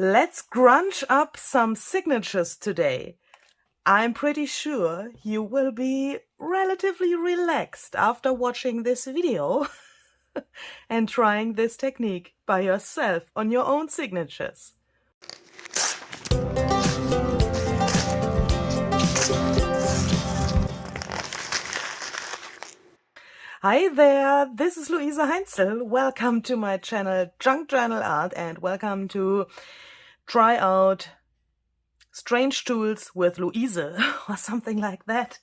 Let's grunge up some signatures today. I'm pretty sure you will be relatively relaxed after watching this video and trying this technique by yourself on your own signatures. Hi there, this is Luise Heinzel. Welcome to my channel Junk Journal Art and welcome to try out strange tools with Luise or something like that.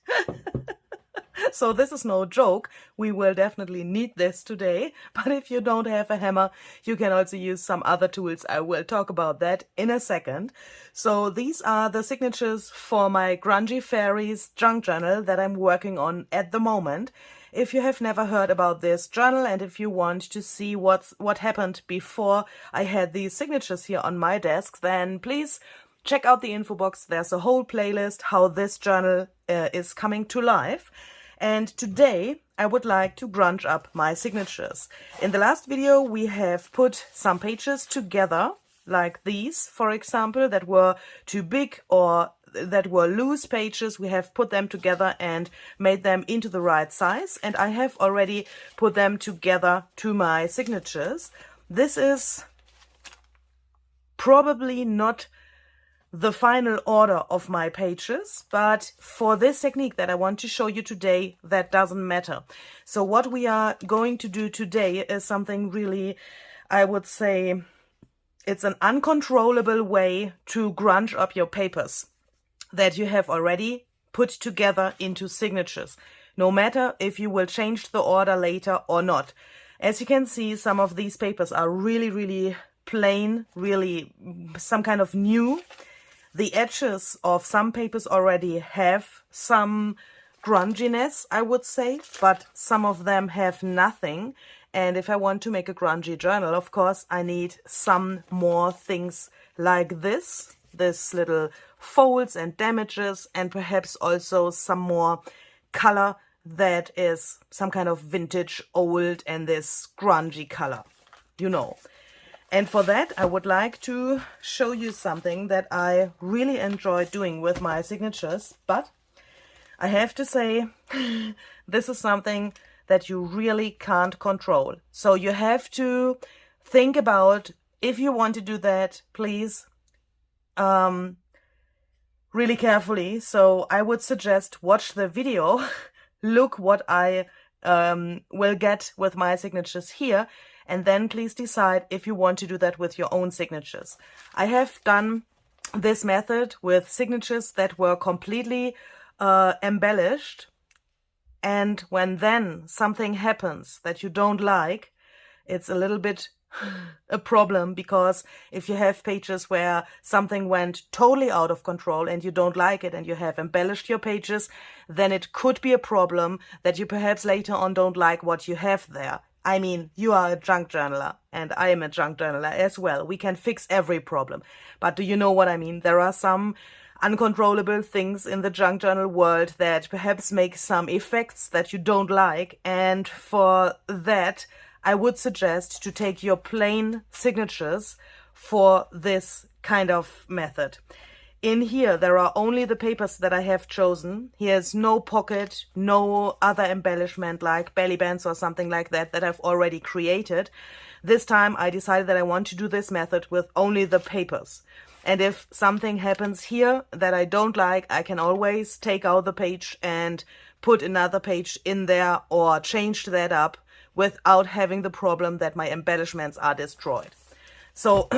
So this is no joke, we will definitely need this today, but if you don't have a hammer, you can also use some other tools. I will talk about that in a second. So these are the signatures for my Grungy Fairies junk journal that I'm working on at the moment. If you have never heard about this journal and if you want to see what happened before I had these signatures here on my desk, then please check out the info box. There's a whole playlist how this journal is coming to life. And today I would like to grunge up my signatures. In the last video we have put some pages together, like these, for example, that were too big or that were loose pages. We have put them together and made them into the right size. And I have already put them together to my signatures. This is probably not the final order of my pages, but for this technique that I want to show you today, that doesn't matter. So what we are going to do today is something really, I would say, it's an uncontrollable way to grunge up your papers that you have already put together into signatures, no matter if you will change the order later or not. As you can see, some of these papers are really plain, really some kind of new. The edges of some papers already have some grunginess, I would say, but some of them have nothing. And if I want to make a grungy journal, of course, I need some more things like this little folds and damages, and perhaps also some more color that is some kind of vintage old and this grungy color, you know. And for that, I would like to show you something that I really enjoy doing with my signatures. But I have to say, this is something that you really can't control. So you have to think about, if you want to do that, please, really carefully. So I would suggest watch the video, look what I will get with my signatures here, and then please decide if you want to do that with your own signatures. I have done this method with signatures that were completely embellished, and when then something happens that you don't like, it's a little bit a problem, because if you have pages where something went totally out of control and you don't like it and you have embellished your pages, then it could be a problem that you perhaps later on don't like what you have there. I mean, you are a junk journaler and I am a junk journaler as well. We can fix every problem. But do you know what I mean? There are some uncontrollable things in the junk journal world that perhaps make some effects that you don't like. And for that, I would suggest to take your plain signatures for this kind of method. In here, there are only the papers that I have chosen. Here's no pocket, no other embellishment like belly bands or something like that I've already created. This time I decided that I want to do this method with only the papers. And if something happens here that I don't like, I can always take out the page and put another page in there or change that up without having the problem that my embellishments are destroyed. So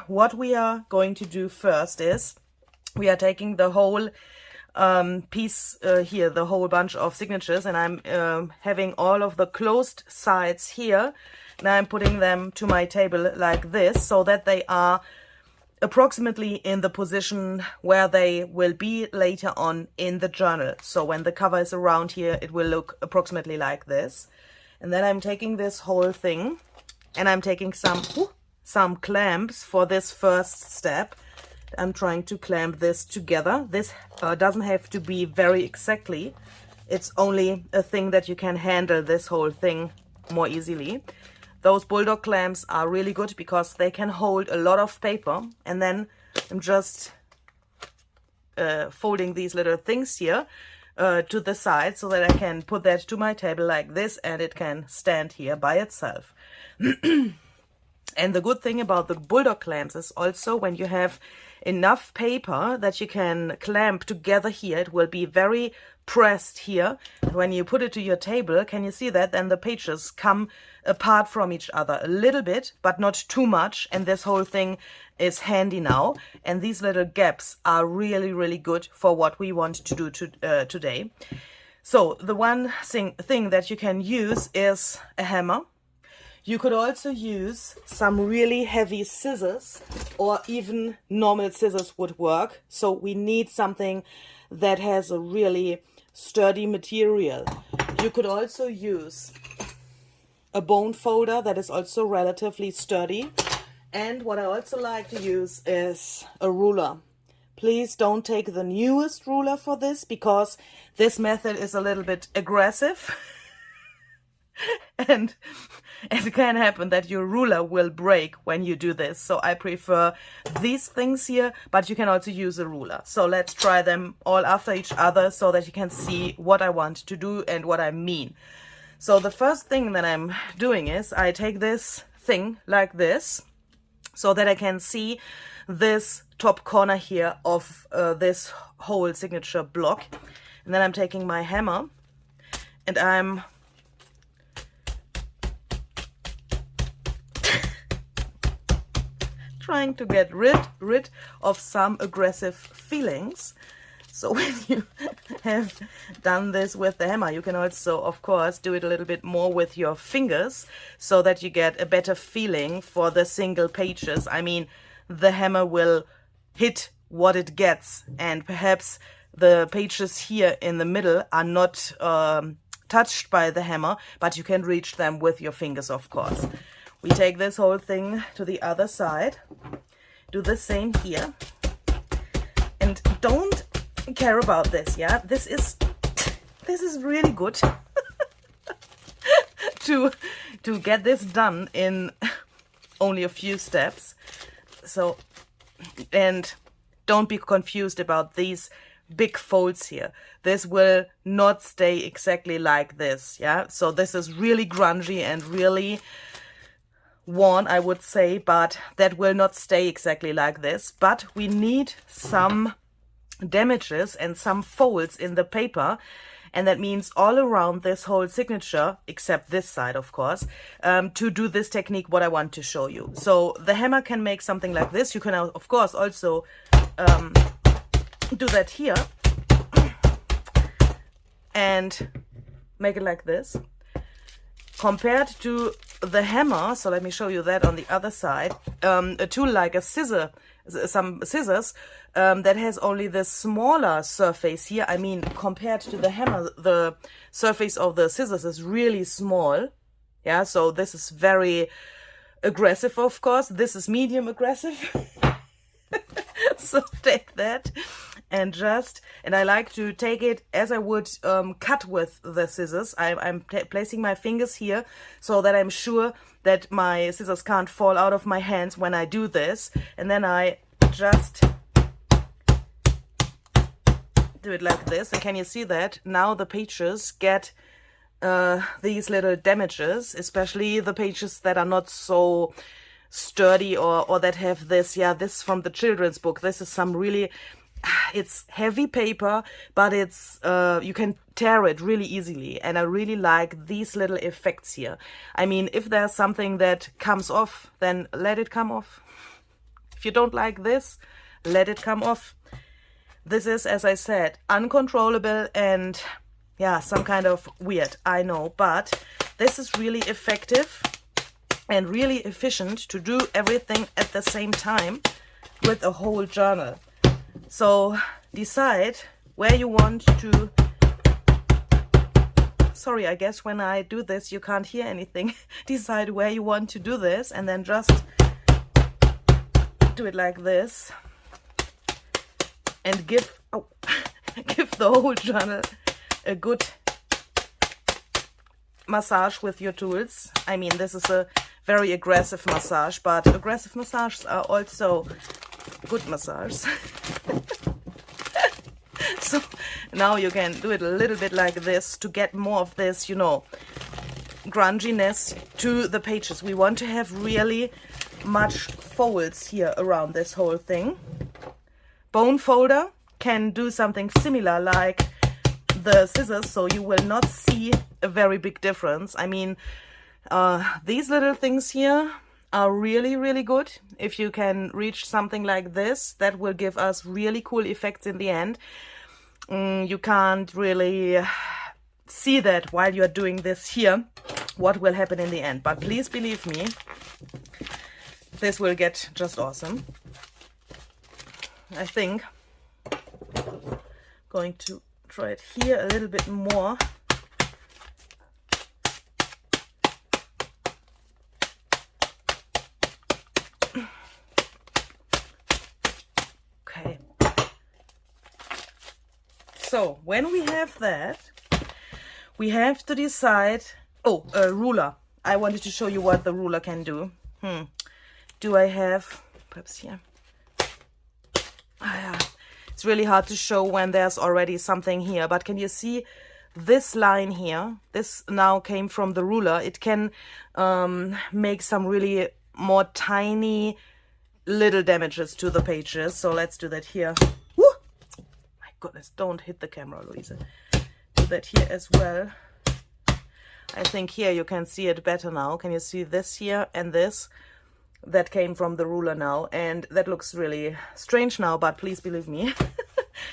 what we are going to do first is we are taking the whole piece here, the whole bunch of signatures, and I'm having all of the closed sides here. Now I'm putting them to my table like this, so that they are approximately in the position where they will be later on in the journal. So when the cover is around here, it will look approximately like this. And then I'm taking this whole thing and I'm taking some clamps for this first step. I'm trying to clamp this together. This doesn't have to be very exactly. It's only a thing that you can handle this whole thing more easily. those bulldog clamps are really good because they can hold a lot of paper. And then I'm just folding these little things here to the side so that I can put that to my table like this, and it can stand here by itself. And the good thing about the bulldog clamps is also when you have enough paper that you can clamp together here, it will be very pressed here. And when you put it to your table, can you see that? Then the pages come apart from each other a little bit, but not too much. And this whole thing is handy now. And these little gaps are really, really good for what we want to do today. So the one thing that you can use is a hammer. You could also use some really heavy scissors, or even normal scissors would work. So we need something that has a really sturdy material. You could also use a bone folder that is also relatively sturdy. And what I also like to use is a ruler. Please don't take the newest ruler for this, because this method is a little bit aggressive. And it can happen that your ruler will break when you do this. So I prefer these things here, but you can also use a ruler. So let's try them all after each other so that you can see what I want to do and what I mean. So the first thing that I'm doing is I take this thing like this so that I can see this top corner here of this whole signature block. And then I'm taking my hammer and I'm trying to get rid of some aggressive feelings. So when you have done this with the hammer, you can also, of course, do it a little bit more with your fingers so that you get a better feeling for the single pages. I mean, the hammer will hit what it gets, and perhaps the pages here in the middle are not touched by the hammer, but you can reach them with your fingers, of course. We take this whole thing to the other side, do the same here, and don't care about this, yeah? This is really good to get this done in only a few steps. So, and don't be confused about these big folds here. This will not stay exactly like this, yeah? So this is really grungy and really worn, I would say, but that will not stay exactly like this. But we need some damages and some folds in the paper, and that means all around this whole signature, except this side, of course, to do this technique what I want to show you. So the hammer can make something like this. You can, of course, also do that here and make it like this. Compared to the hammer, so let me show you that on the other side, a tool like some scissors that has only the smaller surface here. I mean, compared to the hammer, the surface of the scissors is really small. Yeah, so this is very aggressive, of course. This is medium aggressive. So take that and I like to take it as I would cut with the scissors. I'm placing my fingers here so that I'm sure that my scissors can't fall out of my hands when I do this. And then I just do it like this. And can you see that? Now the pages get these little damages, especially the pages that are not so sturdy or that have this, yeah, this from the children's book. This is some really, it's heavy paper, but it's you can tear it really easily, and I really like these little effects here. I mean, if there's something that comes off, then let it come off. If you don't like this, let it come off. This is, as I said, uncontrollable and yeah, some kind of weird, I know, but this is really effective and really efficient to do everything at the same time with a whole journal. So decide where you want to, sorry, I guess when I do this you can't hear anything. Decide where you want to do this and then just do it like this and give the whole journal a good massage with your tools. I mean, this is a very aggressive massage, but aggressive massages are also good massages. So now you can do it a little bit like this to get more of this, you know, grunginess to the pages. We want to have really much folds here around this whole thing. Bone folder can do something similar like the scissors, so you will not see a very big difference. I mean, these little things here are really, really good. If you can reach something like this, that will give us really cool effects in the end. You can't really see that while you're doing this here, what will happen in the end. But please believe me, this will get just awesome. I think going to try it here a little bit more. Okay. So when we have that, we have to decide. Oh, a ruler. I wanted to show you what the ruler can do. Do I have, perhaps here? Yeah. It's really hard to show when there's already something here, but can you see this line here? This now came from the ruler. It can make some really more tiny little damages to the pages. So let's do that here. Woo! My goodness, don't hit the camera, Louise. Do that here as well. I think here you can see it better now. Can you see this here and this? That came from the ruler now, and that looks really strange now, but please believe me,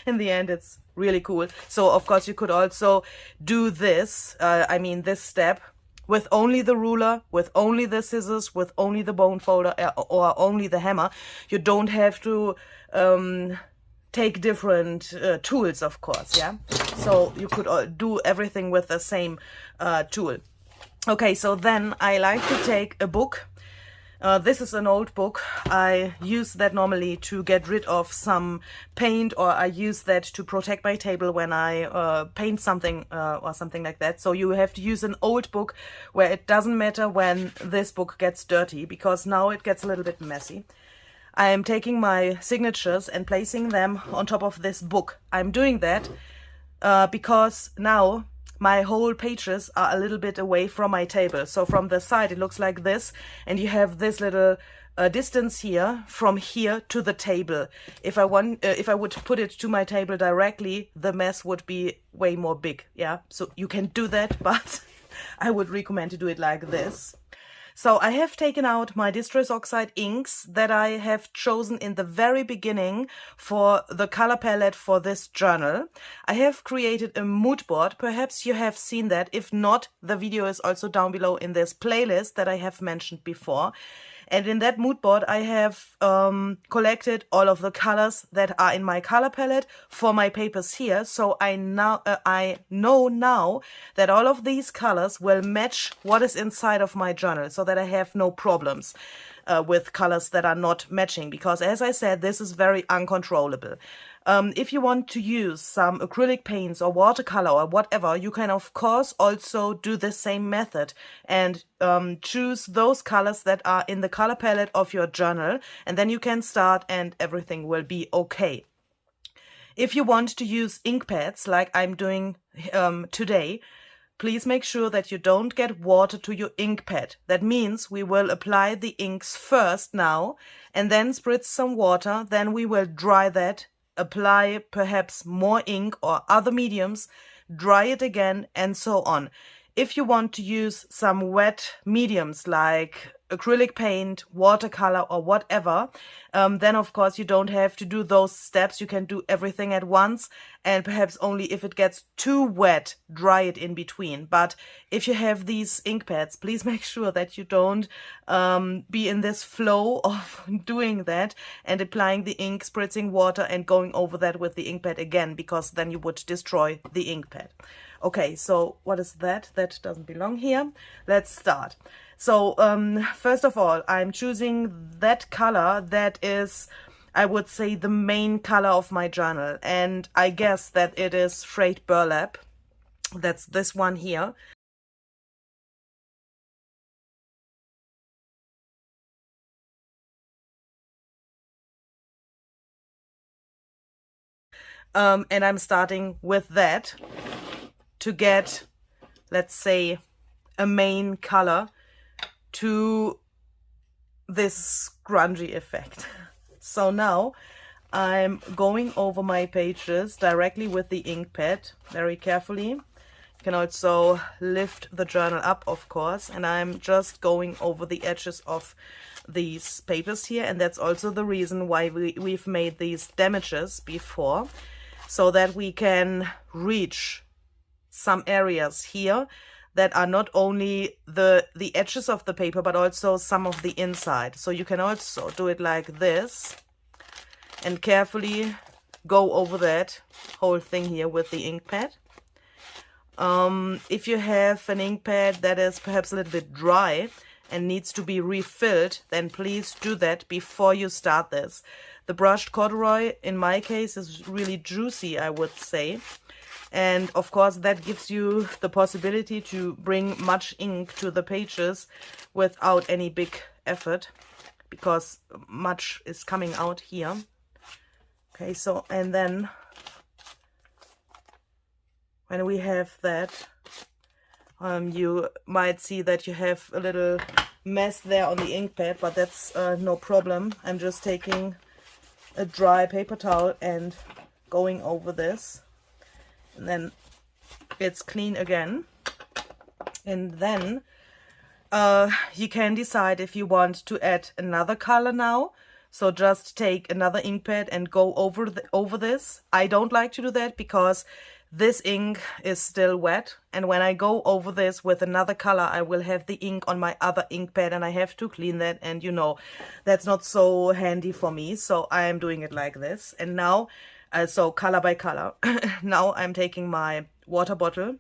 in the end it's really cool. So of course you could also do this, I mean this step, with only the ruler, with only the scissors, with only the bone folder, or only the hammer. You don't have to take different tools, of course, yeah? So you could do everything with the same tool. Okay, so then I like to take a book. This is an old book. I use that normally to get rid of some paint, or I use that to protect my table when I paint something or something like that. So you have to use an old book where it doesn't matter when this book gets dirty, because now it gets a little bit messy. I am taking my signatures and placing them on top of this book. I'm doing that because now my whole pages are a little bit away from my table. So from the side it looks like this, and you have this little distance here from here to the table. If I would put it to my table directly, the mess would be way more big. Yeah, so you can do that, but I would recommend to do it like this. So I have taken out my Distress Oxide inks that I have chosen in the very beginning for the color palette for this journal. I have created a mood board. Perhaps you have seen that. If not, the video is also down below in this playlist that I have mentioned before. And in that mood board, I have collected all of the colors that are in my color palette for my papers here. So I know now that all of these colors will match what is inside of my journal, so that I have no problems with colors that are not matching. Because as I said, this is very uncontrollable. If you want to use some acrylic paints or watercolor or whatever, you can of course also do the same method and choose those colors that are in the color palette of your journal, and then you can start and everything will be okay. If you want to use ink pads like I'm doing today, please make sure that you don't get water to your ink pad. That means we will apply the inks first now and then spritz some water, then we will dry that, apply perhaps more ink or other mediums, dry it again, and so on. If you want to use some wet mediums like acrylic paint, watercolor, or whatever, then of course you don't have to do those steps. You can do everything at once, and perhaps only if it gets too wet, dry it in between. But if you have these ink pads, please make sure that you don't be in this flow of doing that and applying the ink, spritzing water, and going over that with the ink pad again, because then you would destroy the ink pad. Okay, so what is that? That doesn't belong here. Let's start. So first of all, I'm choosing that color that is, I would say, the main color of my journal. And I guess that it is frayed burlap. That's this one here. And I'm starting with that to get, let's say, a main color to this grungy effect. So now I'm going over my pages directly with the ink pad very carefully. You can also lift the journal up, of course, and I'm just going over the edges of these papers here, and that's also the reason why we've made these damages before, so that we can reach some areas here that are not only the edges of the paper, but also some of the inside. So you can also do it like this and carefully go over that whole thing here with the ink pad. If you have an ink pad that is perhaps a little bit dry and needs to be refilled, then please do that before you start this. The brushed corduroy, in my case, is really juicy, I would say. And of course, that gives you the possibility to bring much ink to the pages without any big effort, because much is coming out here. Okay, so, and then when we have that, you might see that you have a little mess there on the ink pad, but that's no problem. I'm just taking a dry paper towel and going over this, and then it's clean again. And then you can decide if you want to add another color now. So just take another ink pad and go over this. I don't like to do that because this ink is still wet, and when I go over this with another color, I will have the ink on my other ink pad and I have to clean that, and you know, that's not so handy for me. So I am doing it like this. And now, so color by color. Now I'm taking my water bottle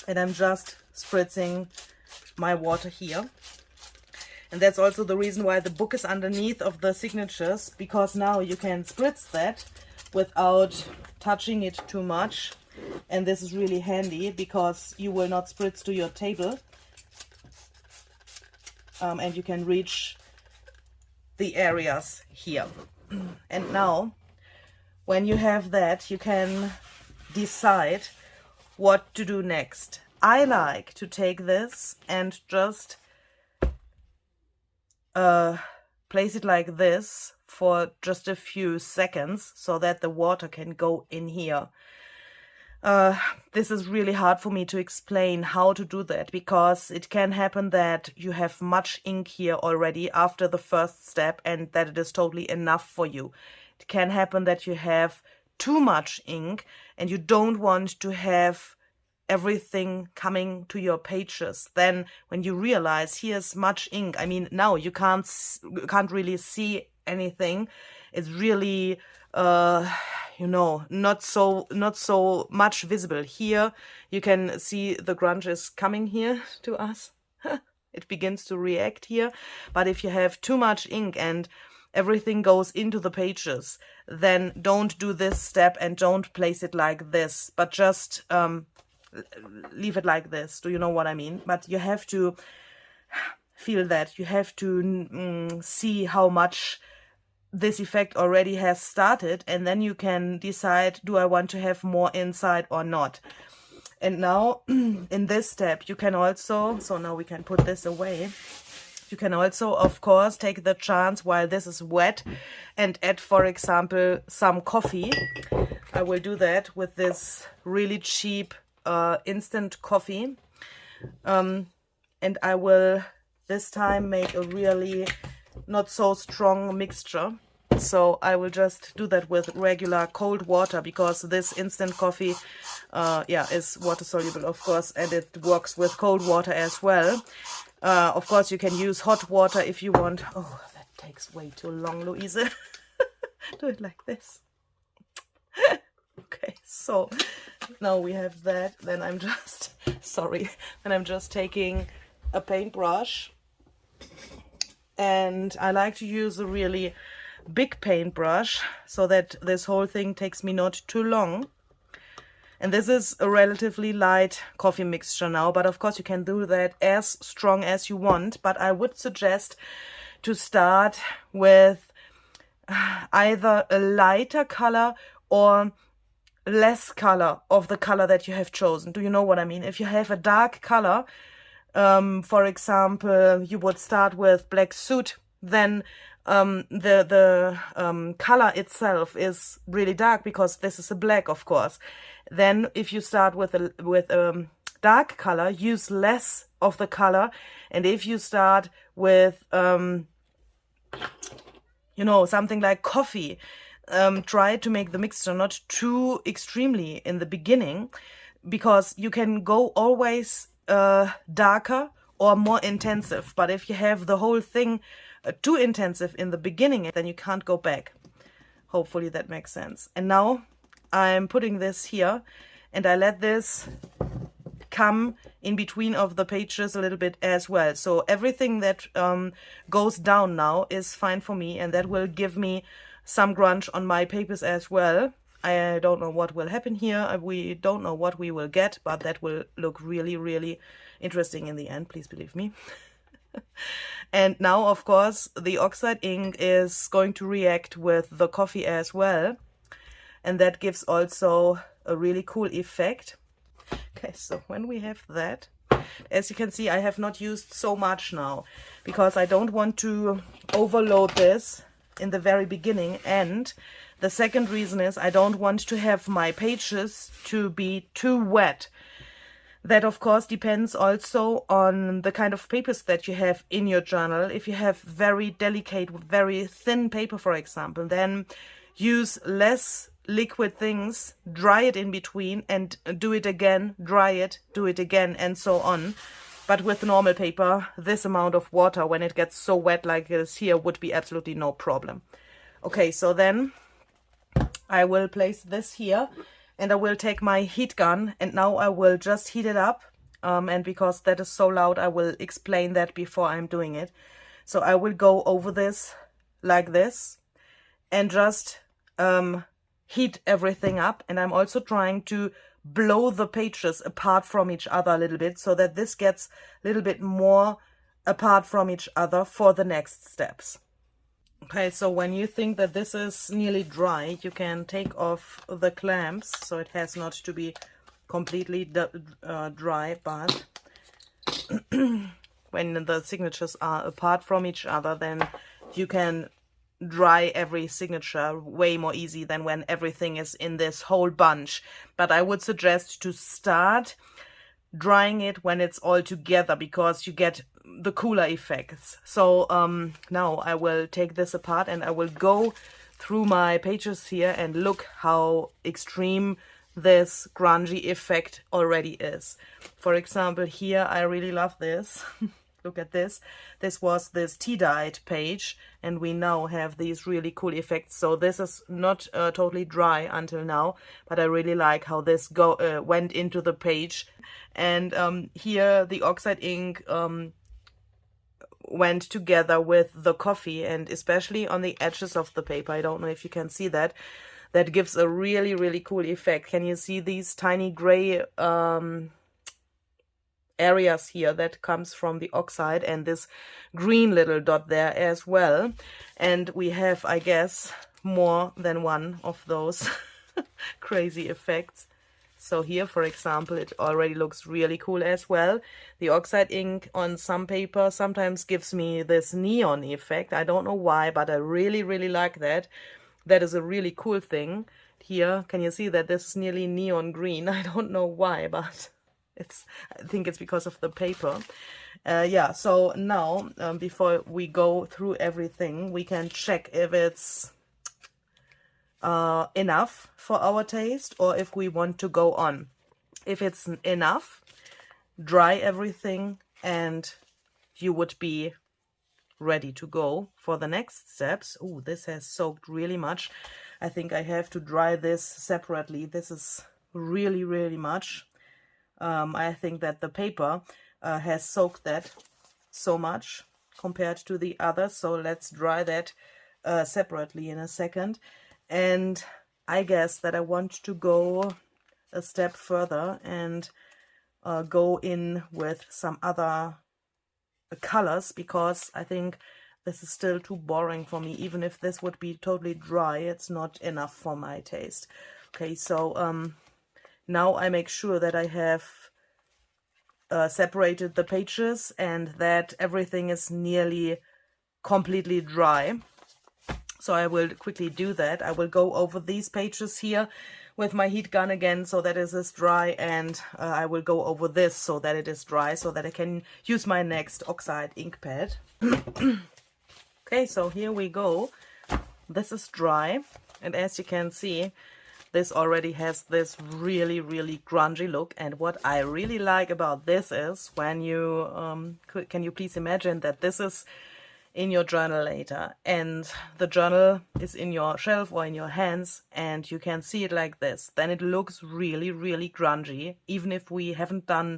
and I'm just spritzing my water here. And that's also the reason why the book is underneath of the signatures, because now you can spritz that without touching it too much. And this is really handy because you will not spritz to your table. And you can reach the areas here. And now, when you have that, you can decide what to do next. I like to take this and just place it like this for just a few seconds so that the water can go in here. This is really hard for me to explain how to do that, because it can happen that you have much ink here already after the first step and that it is totally enough for you. It can happen that you have too much ink and you don't want to have everything coming to your pages. Then when you realize here's much ink, I mean, now you can't really see anything. It's really you know, not so much visible. Here you can see the grunge is coming here to us. It begins to react here. But if you have too much ink and everything goes into the pages, then don't do this step and don't place it like this, but just leave it like this. Do you know what I mean? But you have to feel that. You have to see how much this effect already has started, and then you can decide, do I want to have more inside or not? And now in this step you can also, so now we can put this away. You can also, of course, take the chance while this is wet and add, for example, some coffee. I will do that with this really cheap instant coffee. And I will this time make a really not so strong mixture. So I will just do that with regular cold water, because this instant coffee is water soluble, of course, and it works with cold water as well. Of course, you can use hot water if you want. Oh, that takes way too long, Louise. Do it like this. Okay, so now we have that. Then I'm just, sorry, then I'm just taking a paintbrush. And I like to use a really big paintbrush so that this whole thing takes me not too long. And this is a relatively light coffee mixture now, but of course you can do that as strong as you want. But I would suggest to start with either a lighter color or less color of the color that you have chosen. Do you know what I mean? If you have a dark color, for example, you would start with black suit, then the color itself is really dark because this is a black, of course. Then if you start with a dark color, use less of the color. And if you start with you know, something like coffee, try to make the mixture not too extremely in the beginning, because you can go always darker or more intensive. But if you have the whole thing too intensive in the beginning, then you can't go back. Hopefully that makes sense. And now I'm putting this here, and I let this come in between of the pages a little bit as well. So everything that goes down now is fine for me, and that will give me some grunge on my papers as well. I don't know what will happen here. We don't know what we will get, but that will look really, really interesting in the end. Please believe me. And now, of course, the oxide ink is going to react with the coffee as well. And that gives also a really cool effect. Okay, so when we have that, as you can see, I have not used so much now because I don't want to overload this in the very beginning. And the second reason is I don't want to have my pages to be too wet. That, of course, depends also on the kind of papers that you have in your journal. If you have very delicate, very thin paper, for example, then use less liquid things, dry it in between, and do it again, dry it, do it again, and so on. But with normal paper, this amount of water, when it gets so wet like it is here, would be absolutely no problem. Okay, so then I will place this here, and I will take my heat gun, and now I will just heat it up. And because that is so loud, I will explain that before I'm doing it. So I will go over this like this, and just heat everything up. And I'm also trying to blow the pages apart from each other a little bit, so that this gets a little bit more apart from each other for the next steps. Okay, so when you think that this is nearly dry, you can take off the clamps, so it has not to be completely dry, but when the signatures are apart from each other, then you can dry every signature way more easy than when everything is in this whole bunch. But I would suggest to start drying it when it's all together, because you get the cooler effects. So now I will take this apart and I will go through my pages here and look how extreme this grungy effect already is. For example, here I really love this. Look at this. This was this tea-dyed page, and we now have these really cool effects. So this is not totally dry until now, but I really like how this went into the page. And here the oxide ink went together with the coffee, and especially on the edges of the paper. I don't know if you can see that. That gives a really, really cool effect. Can you see these tiny gray areas here that comes from the oxide, and this green little dot there as well? And we have, I guess, more than one of those crazy effects. So here, for example, it already looks really cool as well. The oxide ink on some paper sometimes gives me this neon effect. I don't know why, but I really, really like that. That is a really cool thing. Here, can you see that this is nearly neon green? I don't know why, but I think it's because of the paper. Yeah, so now, before we go through everything, we can check if it's enough for our taste, or if we want to go on. If it's enough, dry everything, and you would be ready to go for the next steps. Oh, this has soaked really much. I think I have to dry this separately. This is really, really much. I think that the paper has soaked that so much compared to the others. So let's dry that separately in a second. And I guess that I want to go a step further and go in with some other colors, because I think this is still too boring for me. Even if this would be totally dry, it's not enough for my taste. Okay, so now I make sure that I have separated the pages and that everything is nearly completely dry. So I will quickly do that. I will go over these pages here with my heat gun again so that it is dry, and I will go over this so that it is dry so that I can use my next oxide ink pad. Okay, so here we go. This is dry, and as you can see, this already has this really, really grungy look. And what I really like about this is when you, can you please imagine that this is in your journal later, and the journal is in your shelf or in your hands, and you can see it like this, then it looks really, really grungy, even if we haven't done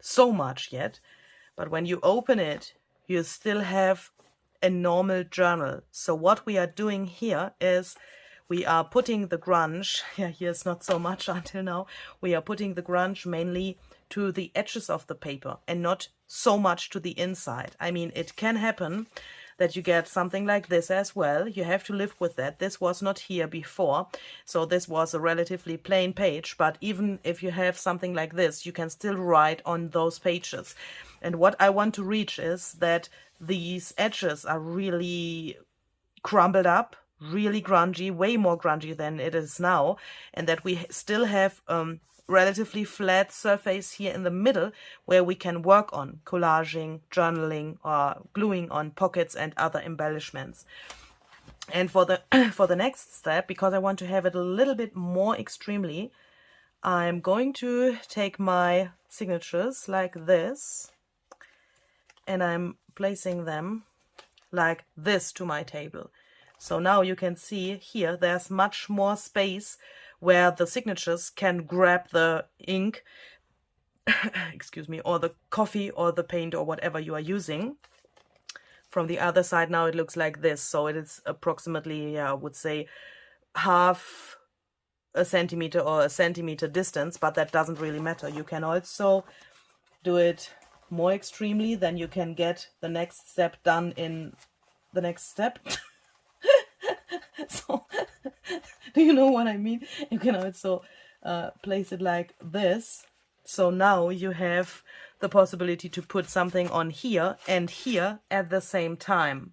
so much yet. But when you open it, you still have a normal journal. So what we are doing here is we are putting the grunge, here's not so much until now, we are putting the grunge mainly to the edges of the paper and not so much to the inside. I mean, it can happen that you get something like this as well. You have to live with that. This was not here before, so this was a relatively plain page, but even if you have something like this, you can still write on those pages. And what I want to reach is that these edges are really crumbled up, really grungy, way more grungy than it is now, and that we still have relatively flat surface here in the middle where we can work on collaging, journaling, or gluing on pockets and other embellishments. And for the for the next step, because I want to have it a little bit more extremely, I'm going to take my signatures like this, and I'm placing them like this to my table. So now you can see here there's much more space where the signatures can grab the ink, excuse me, or the coffee or the paint or whatever you are using. From the other side now it looks like this, so it is approximately, I would say, half a centimeter or a centimeter distance, but that doesn't really matter. You can also do it more extremely, then you can get the next step done in the next step. So, do you know what I mean? You can also place it like this. So now you have the possibility to put something on here and here at the same time.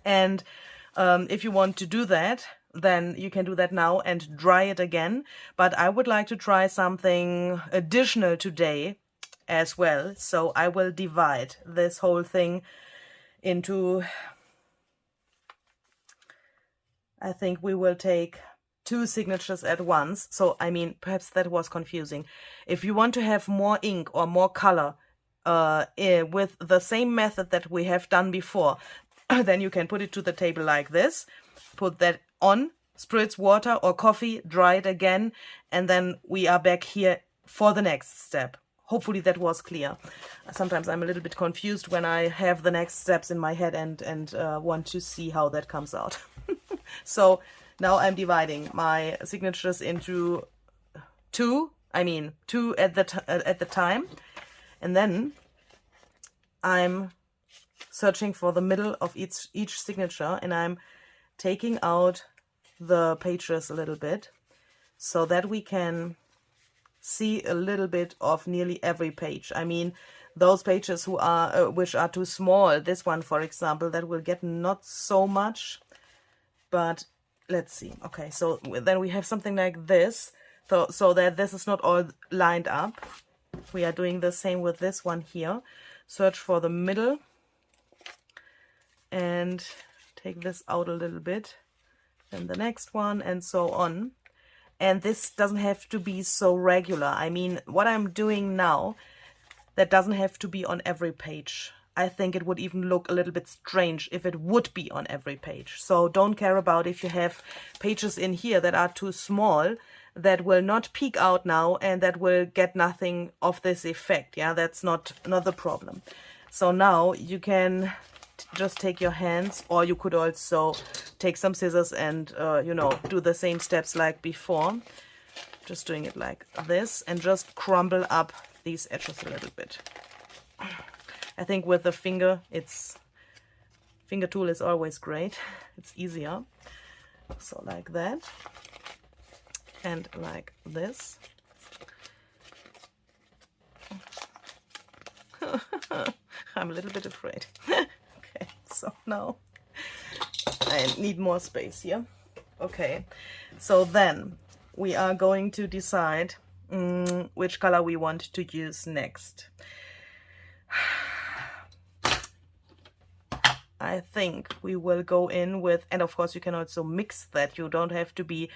And if you want to do that, then you can do that now and dry it again. But I would like to try something additional today as well. So I will divide this whole thing into, I think we will take 2 signatures at once. So, I mean, perhaps that was confusing. If you want to have more ink or more color with the same method that we have done before, then you can put it to the table like this, put that on, spritz water or coffee, dry it again, and then we are back here for the next step. Hopefully that was clear. Sometimes I'm a little bit confused when I have the next steps in my head and want to see how that comes out. So now I'm dividing my signatures into 2. I mean 2 at the time, and then I'm searching for the middle of each signature, and I'm taking out the pages a little bit so that we can see a little bit of nearly every page. I mean, those pages which are too small, this one for example, that will get not so much, but let's see. Okay, so then we have something like this, so that this is not all lined up. We are doing the same with this one here. Search for the middle and take this out a little bit, then the next one, and so on. And this doesn't have to be so regular. I mean, what I'm doing now, that doesn't have to be on every page. I think it would even look a little bit strange if it would be on every page. So don't care about if you have pages in here that are too small, that will not peek out now and that will get nothing of this effect. Yeah, that's not the problem. So now you can just take your hands, or you could also take some scissors and, you know, do the same steps like before. Just doing it like this and just crumble up these edges a little bit. I think with the finger tool is always great. It's easier. So like that. and like this. I'm a little bit afraid. Okay, so now I need more space here. Okay, so then we are going to decide which color we want to use next. I think we will go in with, and of course you can also mix that. You don't have to be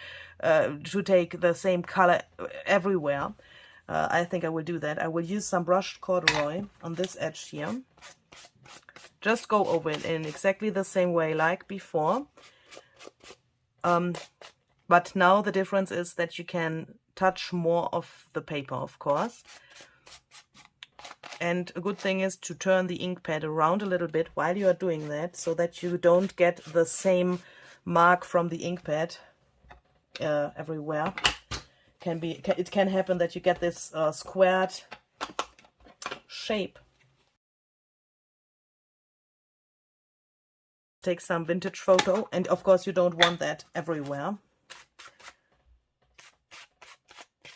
to take the same color everywhere. I think I will do that. I will use some brushed corduroy on this edge here. Just go over it in exactly the same way like before. But now the difference is that you can touch more of the paper, of course. And a good thing is to turn the ink pad around a little bit while you are doing that, so that you don't get the same mark from the ink pad everywhere. It can happen that you get this squared shape. Take some vintage photo, and of course you don't want that everywhere.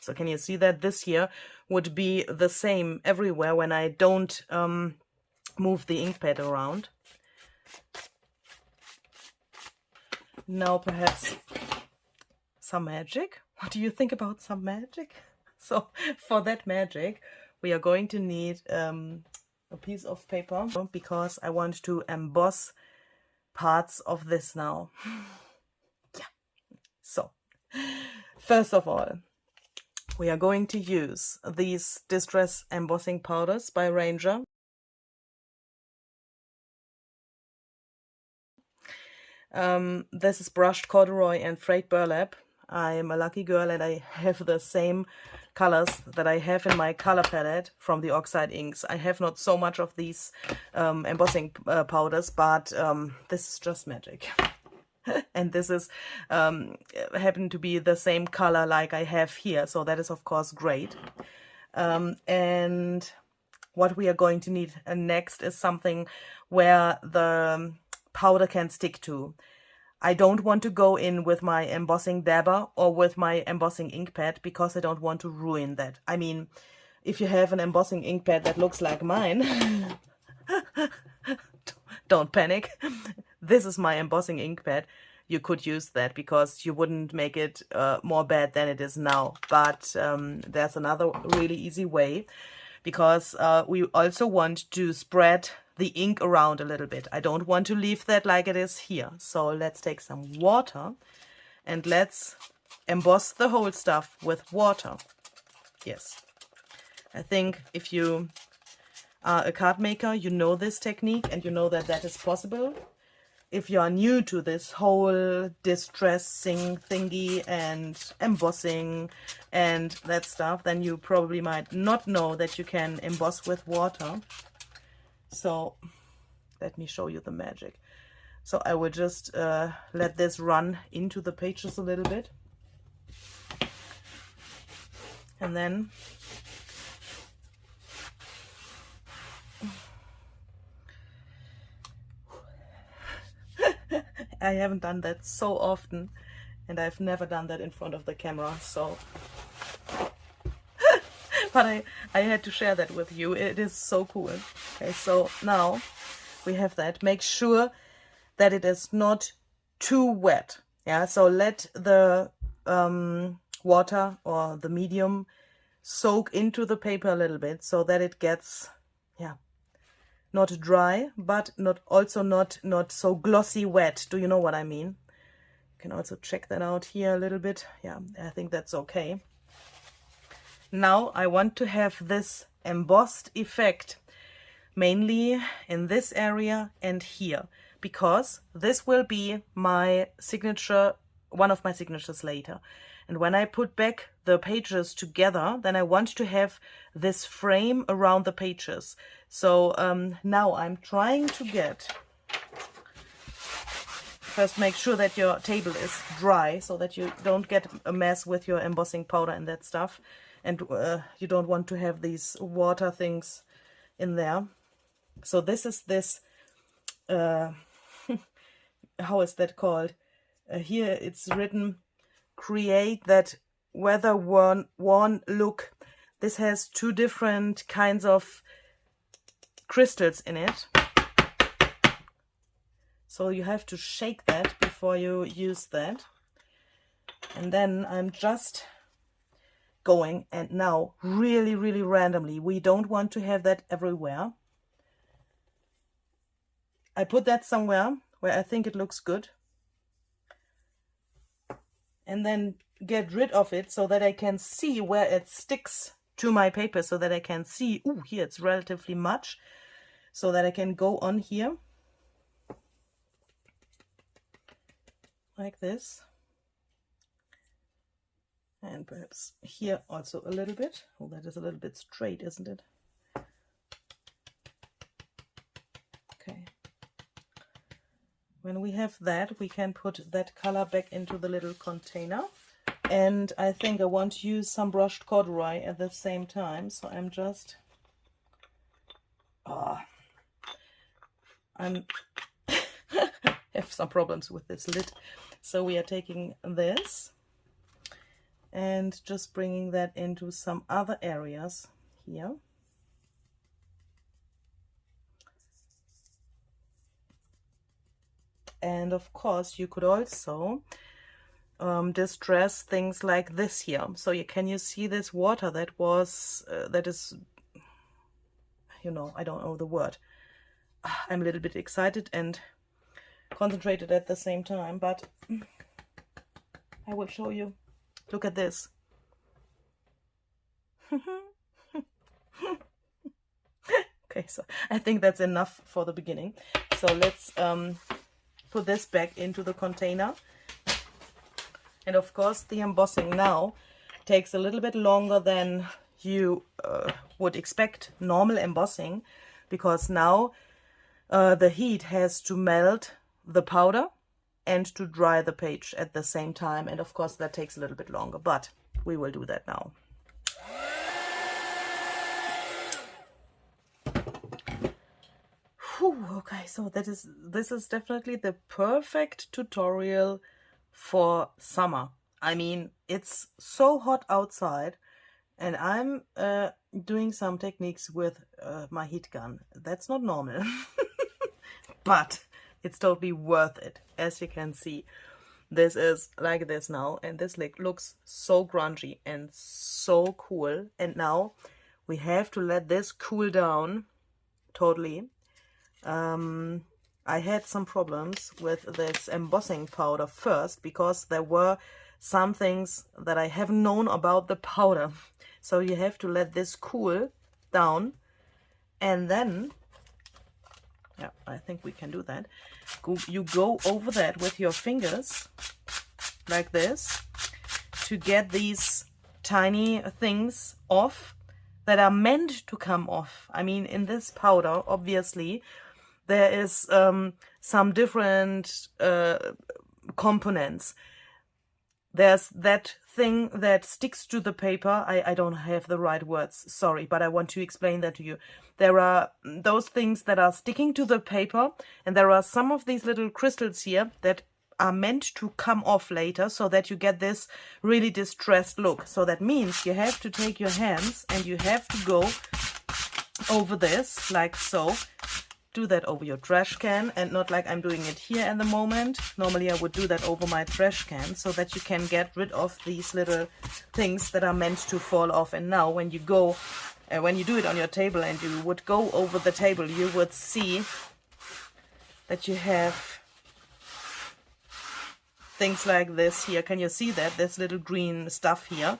So can you see that this here would be the same everywhere when I don't move the ink pad around. Now perhaps some magic. What do you think about some magic? So for that magic we are going to need a piece of paper, because I want to emboss parts of this now. Yeah. So first of all, we are going to use these Distress Embossing Powders by Ranger. This is brushed corduroy and frayed burlap. I'm a lucky girl and I have the same colors that I have in my color palette from the Oxide inks. I have not so much of these embossing powders, but this is just magic. And this is happen to be the same color like I have here, so that is of course great. And what we are going to need next is something where the powder can stick to. I don't want to go in with my embossing dabber or with my embossing ink pad, because I don't want to ruin that. I mean, if you have an embossing ink pad that looks like mine, don't panic. This is my embossing ink pad. You could use that because you wouldn't make it more bad than it is now. But there's another really easy way, because we also want to spread the ink around a little bit. I don't want to leave that like it is here. So let's take some water and let's emboss the whole stuff with water. Yes. I think if you are a card maker, you know this technique and you know that that is possible. If you are new to this whole distressing thingy and embossing and that stuff, then you probably might not know that you can emboss with water. So let me show you the magic. So I will just let this run into the pages a little bit. And then I haven't done that so often, and I've never done that in front of the camera, so but I had to share that with you. It is so cool. Okay, so now we have that. Make sure that it is not too wet. Yeah, so let the water or the medium soak into the paper a little bit, so that it gets, yeah, not dry, but not so glossy wet. Do you know what I mean? You can also check that out here a little bit. Yeah, I think that's okay. Now I want to have this embossed effect mainly in this area and here, because this will be my signature, one of my signatures later. And when I put back the pages together, then I want to have this frame around the pages. So now I'm trying to get, first make sure that your table is dry so that you don't get a mess with your embossing powder and that stuff. And you don't want to have these water things in there. So this is this, how is that called? Here it's written, create that weather worn look. This has two different kinds of crystals in it. So you have to shake that before you use that. And then I'm just going, and now really, really randomly. We don't want to have that everywhere. I put that somewhere where I think it looks good. And then get rid of it so that I can see where it sticks to my paper, so that I can see, ooh, here it's relatively much, so that I can go on here like this. And perhaps here also a little bit. Oh, that is a little bit straight, isn't it? Okay. When we have that, we can put that color back into the little container. And I think I want to use some brushed corduroy at the same time. So I'm just... I'm have some problems with this lid. So we are taking this and just bringing that into some other areas here. And of course you could also distress things like this here. So can you see this water that was that is, you know, I don't know the word. I'm a little bit excited and concentrated at the same time, but I will show you. Look at this. Okay, so I think that's enough for the beginning. So let's put this back into the container. And of course the embossing now takes a little bit longer than you would expect normal embossing, because now the heat has to melt the powder and to dry the page at the same time, and of course that takes a little bit longer, but we will do that now. Whew, okay, so this is definitely the perfect tutorial for summer. I mean, it's so hot outside, and I'm doing some techniques with my heat gun. That's not normal, but it's totally worth it. As you can see, this is like this now, and this looks so grungy and so cool. And now we have to let this cool down totally. I had some problems with this embossing powder first, because there were some things that I haven't known about the powder. So you have to let this cool down, and then, yeah, I think we can do that. You go over that with your fingers, like this, to get these tiny things off that are meant to come off. I mean, in this powder, obviously, there is some different components. There's that thing that sticks to the paper. I don't have the right words, sorry, but I want to explain that to you. There are those things that are sticking to the paper, and there are some of these little crystals here that are meant to come off later, so that you get this really distressed look. So that means you have to take your hands and you have to go over this, like so. Do that over your trash can, and not like I'm doing it here at the moment. Normally I would do that over my trash can, so that you can get rid of these little things that are meant to fall off. And now when you go, when you do it on your table and you would go over the table, you would see that you have things like this here. Can you see that? This little green stuff here.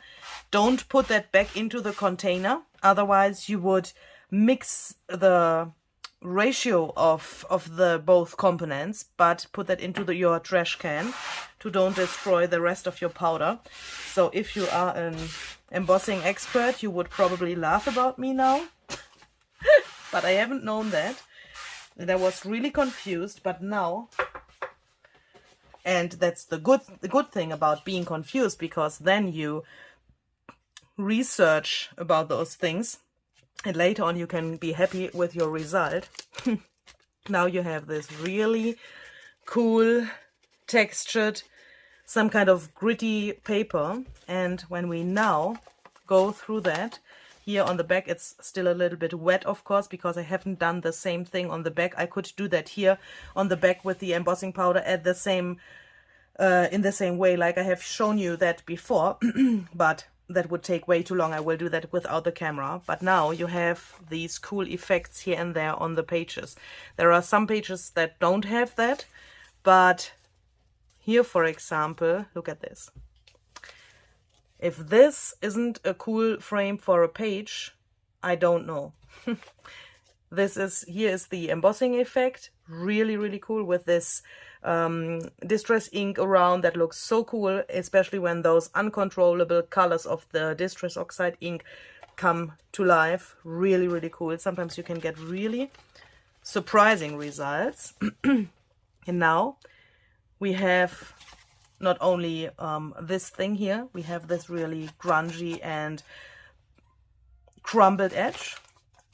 Don't put that back into the container, otherwise you would mix the ratio of the both components, but put that into your trash can to don't destroy the rest of your powder. So if you are an embossing expert, you would probably laugh about me now, but I haven't known that, and I was really confused. But now, and that's the good thing about being confused, because then you research about those things, and later on you can be happy with your result. Now you have this really cool textured some kind of gritty paper. And when we now go through that, here on the back it's still a little bit wet, of course, because I haven't done the same thing on the back. I could do that here on the back with the embossing powder at the same in the same way like I have shown you that before, but that would take way too long. I will do that without the camera. But now you have these cool effects here and there on the pages. There are some pages that don't have that, but here, for example, look at this. If this isn't a cool frame for a page, I don't know. Here is the embossing effect, really, really cool, with this distress ink around that looks so cool, especially when those uncontrollable colors of the distress oxide ink come to life. Really, really cool. Sometimes you can get really surprising results. And now we have not only this thing here, we have this really grungy and crumbled edge,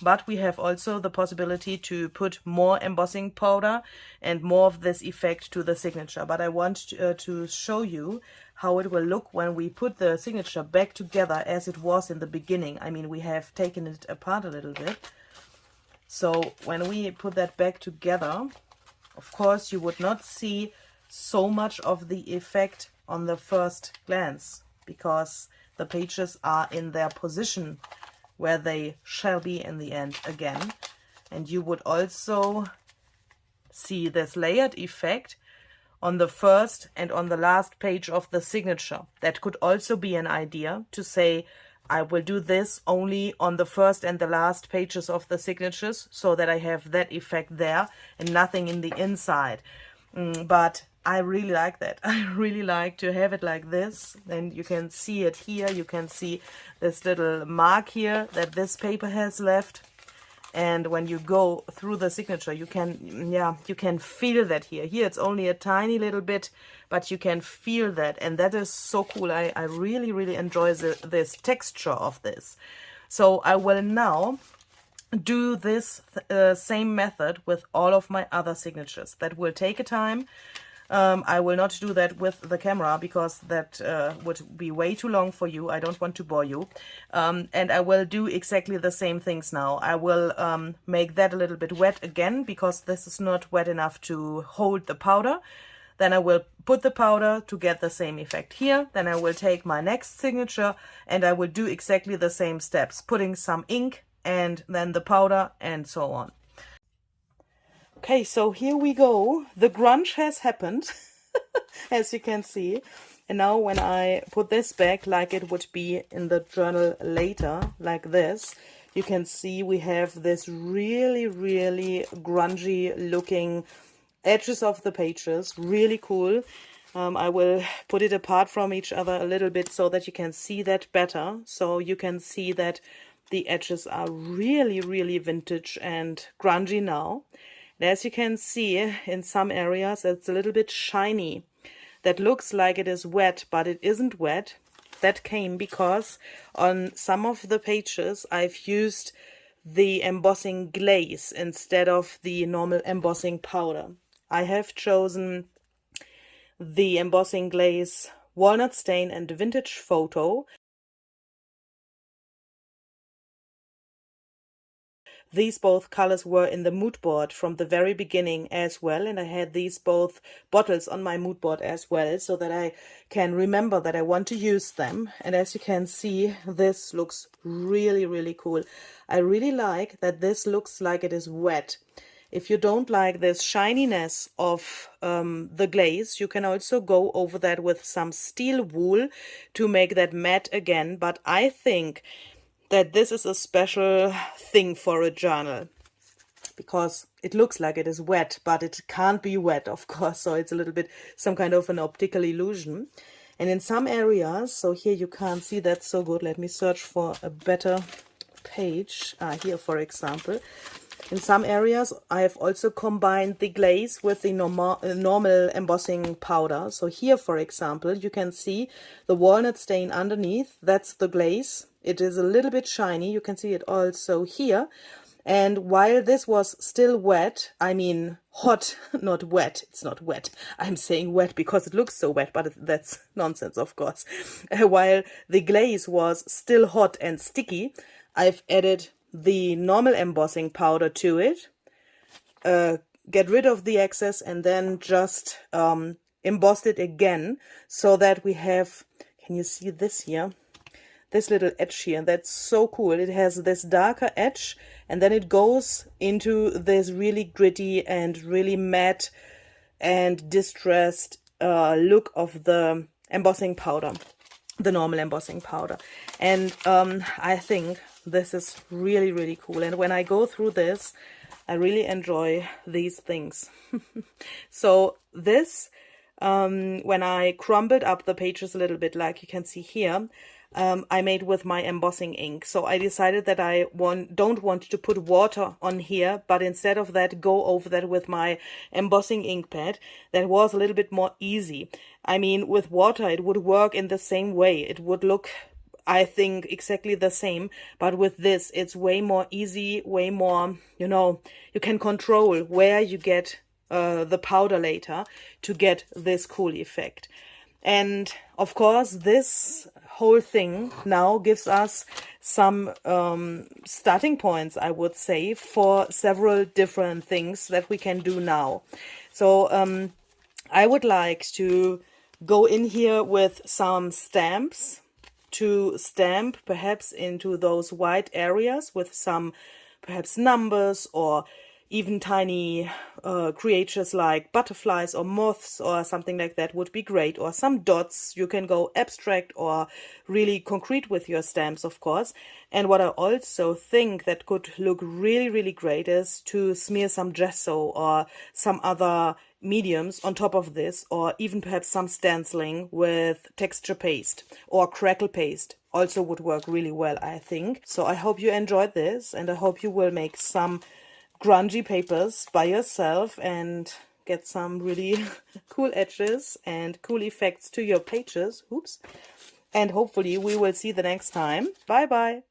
but we have also the possibility to put more embossing powder and more of this effect to the signature. But I want to show you how it will look when we put the signature back together as it was in the beginning. I mean, we have taken it apart a little bit. So when we put that back together, of course, you would not see so much of the effect on the first glance, because the pages are in their position where they shall be in the end again. And you would also see this layered effect on the first and on the last page of the signature. That could also be an idea to say, I will do this only on the first and the last pages of the signatures, so that I have that effect there and nothing in the inside. But I really like that. I really like to have it like this. And you can see it here. You can see this little mark here that this paper has left. And when you go through the signature, you can feel that here. Here it's only a tiny little bit, but you can feel that. And that is so cool. I really, really enjoy this texture of this. So I will now do this same method with all of my other signatures. That will take a time. I will not do that with the camera because that would be way too long for you. I don't want to bore you. And I will do exactly the same things now. I will make that a little bit wet again, because this is not wet enough to hold the powder. Then I will put the powder to get the same effect here. Then I will take my next signature and I will do exactly the same steps, putting some ink and then the powder and so on. Okay, so here we go. The grunge has happened, as you can see. And now when I put this back like it would be in the journal later, like this, you can see we have this really, really grungy looking edges of the pages. Really cool. I will put it apart from each other a little bit so that you can see that better. So you can see that the edges are really, really vintage and grungy now. And as you can see, in some areas it's a little bit shiny. That looks like it is wet, but it isn't wet. That came because on some of the pages I've used the embossing glaze instead of the normal embossing powder. I have chosen the embossing glaze Walnut Stain and Vintage Photo. These both colors were in the mood board from the very beginning as well, and I had these both bottles on my mood board as well, so that I can remember that I want to use them. And as you can see, this looks really, really cool. I really like that this looks like it is wet. If you don't like this shininess of the glaze, you can also go over that with some steel wool to make that matte again. But I think that this is a special thing for a journal, because it looks like it is wet, but it can't be wet, of course, so it's a little bit some kind of an optical illusion. And in some areas, so here you can't see that so good. Let me search for a better page. Here, for example. In some areas, I have also combined the glaze with the normal embossing powder. So here, for example, you can see the walnut stain underneath. That's the glaze. It is a little bit shiny. You can see it also here. And while this was still wet, I mean hot, not wet, it's not wet. I'm saying wet because it looks so wet, but that's nonsense, of course. While the glaze was still hot and sticky, I've added the normal embossing powder to it, get rid of the excess, and then just embossed it again, so that we have, can you see this here? This little edge here, that's so cool. It has this darker edge, and then it goes into this really gritty and really matte and distressed look of the embossing powder, the normal embossing powder. And I think this is really, really cool. And when I go through this, I really enjoy these things. So this, when I crumbled up the pages a little bit, like you can see here, I made with my embossing ink. So I decided that I don't want to put water on here, but instead of that, go over that with my embossing ink pad. That was a little bit more easy. I mean, with water, it would work in the same way. It would look, I think, exactly the same. But with this, it's way more easy, way more, you know, you can control where you get the powder later to get this cool effect. And of course, this whole thing now gives us some starting points, I would say, for several different things that we can do now. So I would like to go in here with some stamps to stamp perhaps into those white areas with some perhaps numbers, or even tiny creatures like butterflies or moths or something like that would be great, or some dots. You can go abstract or really concrete with your stamps, of course. And what I also think that could look really, really great is to smear some gesso or some other mediums on top of this, or even perhaps some stenciling with texture paste or crackle paste. Also would work really well, I think. So I hope you enjoyed this, and I hope you will make some grungy papers by yourself and get some really cool edges and cool effects to your pages. Oops. And hopefully we will see the next time. Bye bye.